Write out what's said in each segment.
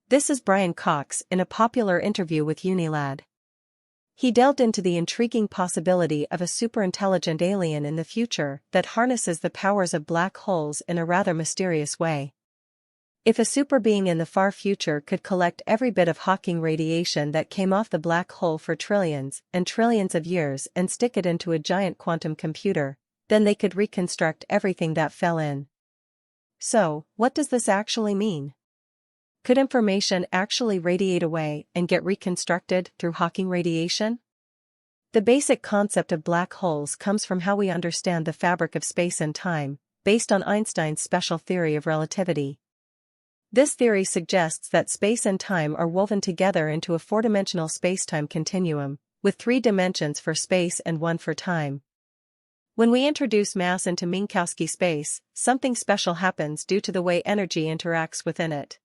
This is Brian Cox in a popular interview with Unilad. He delved into the intriguing possibility of a superintelligent alien in the future that harnesses the powers of black holes in a rather mysterious way. If a superbeing in the far future could collect every bit of Hawking radiation that came off the black hole for trillions and trillions of years and stick it into a giant quantum computer, then they could reconstruct everything that fell in. So, what does this actually mean? Could information actually radiate away and get reconstructed through Hawking radiation? The basic concept of black holes comes from how we understand the fabric of space and time, based on Einstein's special theory of relativity. This theory suggests that space and time are woven together into a four-dimensional spacetime continuum, with 3 dimensions for space and 1 for time. When we introduce mass into Minkowski space, something special happens due to the way energy interacts within it.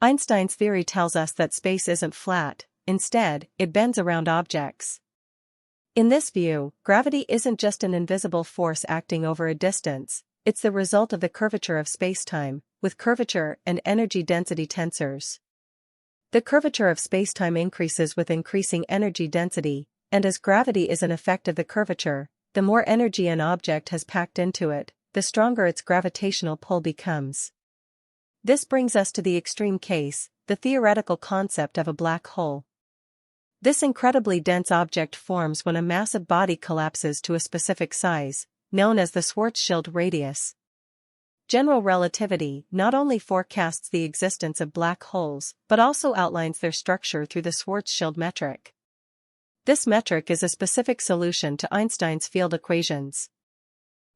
Einstein's theory tells us that space isn't flat, instead, it bends around objects. In this view, gravity isn't just an invisible force acting over a distance, it's the result of the curvature of spacetime, with curvature and energy density tensors. The curvature of spacetime increases with increasing energy density, and as gravity is an effect of the curvature, the more energy an object has packed into it, the stronger its gravitational pull becomes. This brings us to the extreme case, the theoretical concept of a black hole. This incredibly dense object forms when a massive body collapses to a specific size, known as the Schwarzschild radius. General relativity not only forecasts the existence of black holes but also outlines their structure through the Schwarzschild metric. This metric is a specific solution to Einstein's field equations.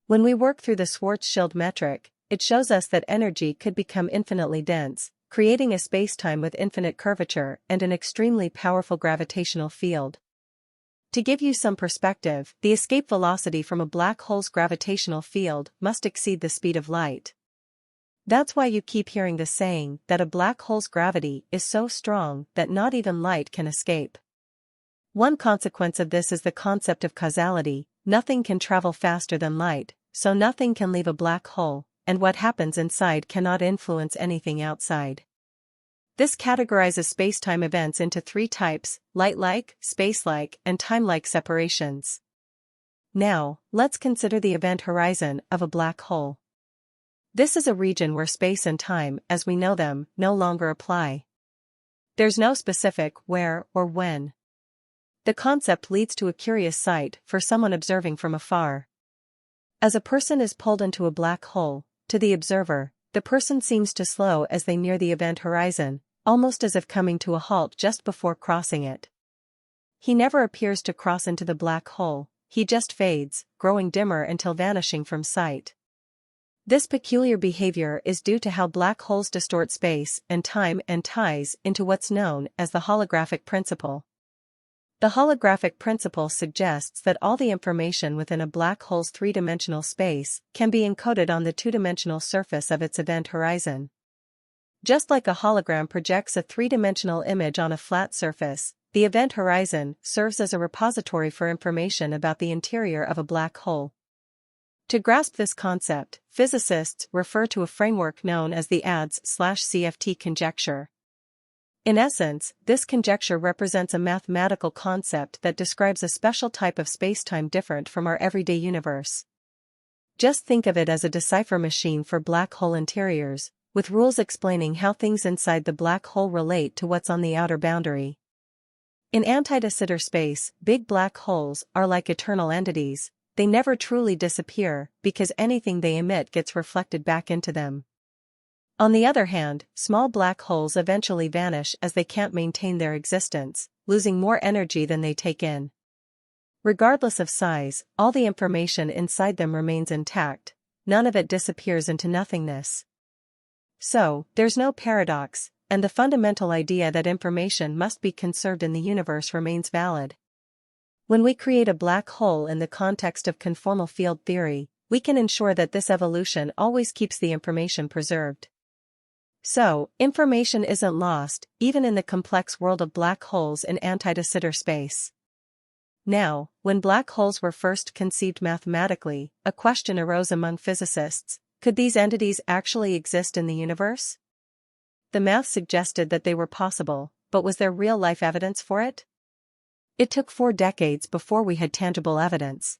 When we work through the Schwarzschild metric, it shows us that energy could become infinitely dense, creating a spacetime with infinite curvature and an extremely powerful gravitational field. To give you some perspective, the escape velocity from a black hole's gravitational field must exceed the speed of light. That's why you keep hearing the saying that a black hole's gravity is so strong that not even light can escape. One consequence of this is the concept of causality: nothing can travel faster than light, so nothing can leave a black hole, and what happens inside cannot influence anything outside. This categorizes spacetime events into 3 types: light-like, space-like, and time-like separations. Now, let's consider the event horizon of a black hole. This is a region where space and time, as we know them, no longer apply. There's no specific where or when. The concept leads to a curious sight for someone observing from afar. As a person is pulled into a black hole, to the observer, the person seems to slow as they near the event horizon, almost as if coming to a halt just before crossing it. He never appears to cross into the black hole, he just fades, growing dimmer until vanishing from sight. This peculiar behavior is due to how black holes distort space and time and ties into what's known as the holographic principle. The holographic principle suggests that all the information within a black hole's 3-dimensional space can be encoded on the 2-dimensional surface of its event horizon. Just like a hologram projects a 3-dimensional image on a flat surface, the event horizon serves as a repository for information about the interior of a black hole. To grasp this concept, physicists refer to a framework known as the ADS/CFT conjecture. In essence, this conjecture represents a mathematical concept that describes a special type of spacetime different from our everyday universe. Just think of it as a decipher machine for black hole interiors, with rules explaining how things inside the black hole relate to what's on the outer boundary. In anti-de Sitter space, big black holes are like eternal entities. They never truly disappear because anything they emit gets reflected back into them. On the other hand, small black holes eventually vanish as they can't maintain their existence, losing more energy than they take in. Regardless of size, all the information inside them remains intact, none of it disappears into nothingness. So, there's no paradox, and the fundamental idea that information must be conserved in the universe remains valid. When we create a black hole in the context of conformal field theory, we can ensure that this evolution always keeps the information preserved. So, information isn't lost, even in the complex world of black holes in anti-de Sitter space. Now, when black holes were first conceived mathematically, a question arose among physicists: could these entities actually exist in the universe? The math suggested that they were possible, but was there real-life evidence for it? It took 4 decades before we had tangible evidence.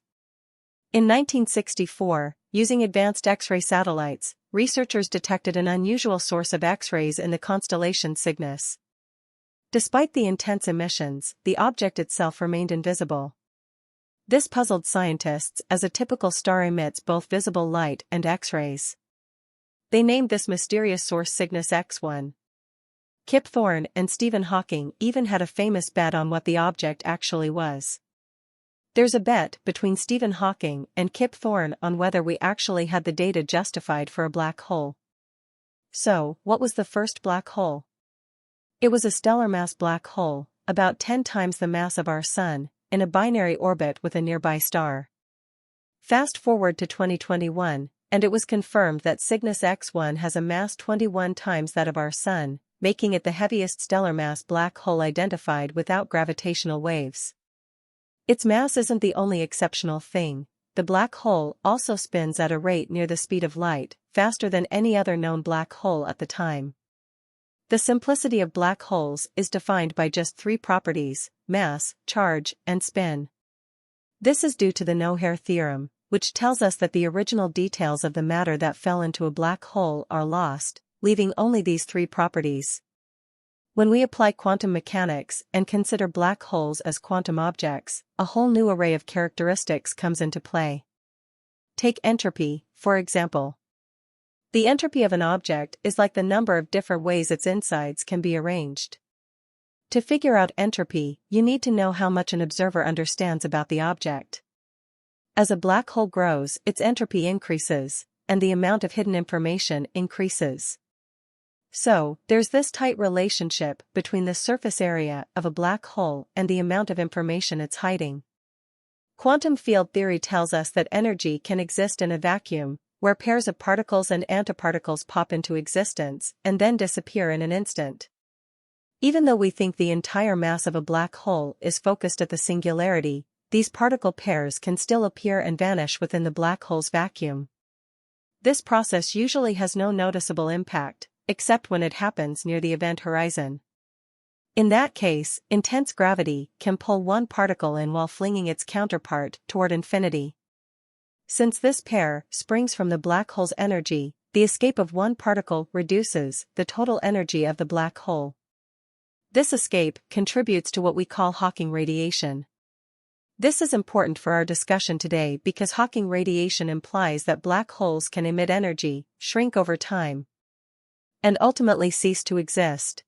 In 1964, using advanced X-ray satellites, researchers detected an unusual source of X-rays in the constellation Cygnus. Despite the intense emissions, the object itself remained invisible. This puzzled scientists, as a typical star emits both visible light and X-rays. They named this mysterious source Cygnus X1. Kip Thorne and Stephen Hawking even had a famous bet on what the object actually was. There's a bet between Stephen Hawking and Kip Thorne on whether we actually had the data justified for a black hole. So, what was the first black hole? It was a stellar mass black hole, about 10 times the mass of our Sun, in a binary orbit with a nearby star. Fast forward to 2021, and it was confirmed that Cygnus X1 has a mass 21 times that of our Sun, making it the heaviest stellar mass black hole identified without gravitational waves. Its mass isn't the only exceptional thing. The black hole also spins at a rate near the speed of light, faster than any other known black hole at the time. The simplicity of black holes is defined by just 3 properties: mass, charge, and spin. This is due to the no-hair theorem, which tells us that the original details of the matter that fell into a black hole are lost, leaving only these 3 properties. When we apply quantum mechanics and consider black holes as quantum objects, a whole new array of characteristics comes into play. Take entropy, for example. The entropy of an object is like the number of different ways its insides can be arranged. To figure out entropy, you need to know how much an observer understands about the object. As a black hole grows, its entropy increases, and the amount of hidden information increases. So, there's this tight relationship between the surface area of a black hole and the amount of information it's hiding. Quantum field theory tells us that energy can exist in a vacuum, where pairs of particles and antiparticles pop into existence and then disappear in an instant. Even though we think the entire mass of a black hole is focused at the singularity, these particle pairs can still appear and vanish within the black hole's vacuum. This process usually has no noticeable impact, except when it happens near the event horizon. In that case, intense gravity can pull one particle in while flinging its counterpart toward infinity. Since this pair springs from the black hole's energy, the escape of one particle reduces the total energy of the black hole. This escape contributes to what we call Hawking radiation. This is important for our discussion today because Hawking radiation implies that black holes can emit energy, shrink over time, and ultimately cease to exist.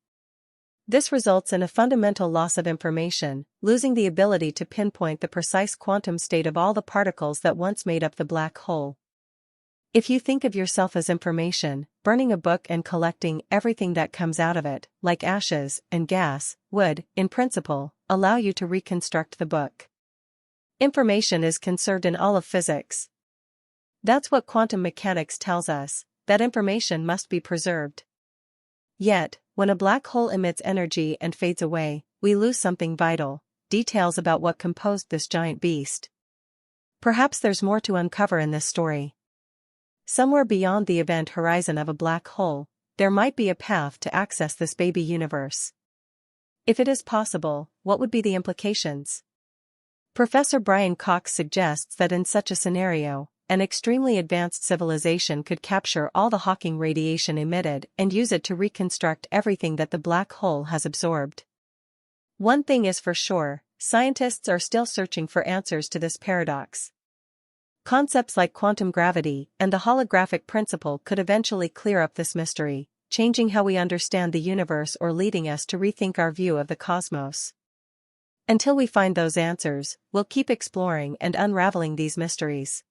This results in a fundamental loss of information, losing the ability to pinpoint the precise quantum state of all the particles that once made up the black hole. If you think of yourself as information, burning a book and collecting everything that comes out of it, like ashes and gas, would, in principle, allow you to reconstruct the book. Information is conserved in all of physics. That's what quantum mechanics tells us, that information must be preserved. Yet, when a black hole emits energy and fades away, we lose something vital: details about what composed this giant beast. Perhaps there's more to uncover in this story. Somewhere beyond the event horizon of a black hole, there might be a path to access this baby universe. If it is possible, what would be the implications? Professor Brian Cox suggests that in such a scenario, an extremely advanced civilization could capture all the Hawking radiation emitted and use it to reconstruct everything that the black hole has absorbed. One thing is for sure, scientists are still searching for answers to this paradox. Concepts like quantum gravity and the holographic principle could eventually clear up this mystery, changing how we understand the universe or leading us to rethink our view of the cosmos. Until we find those answers, we'll keep exploring and unraveling these mysteries.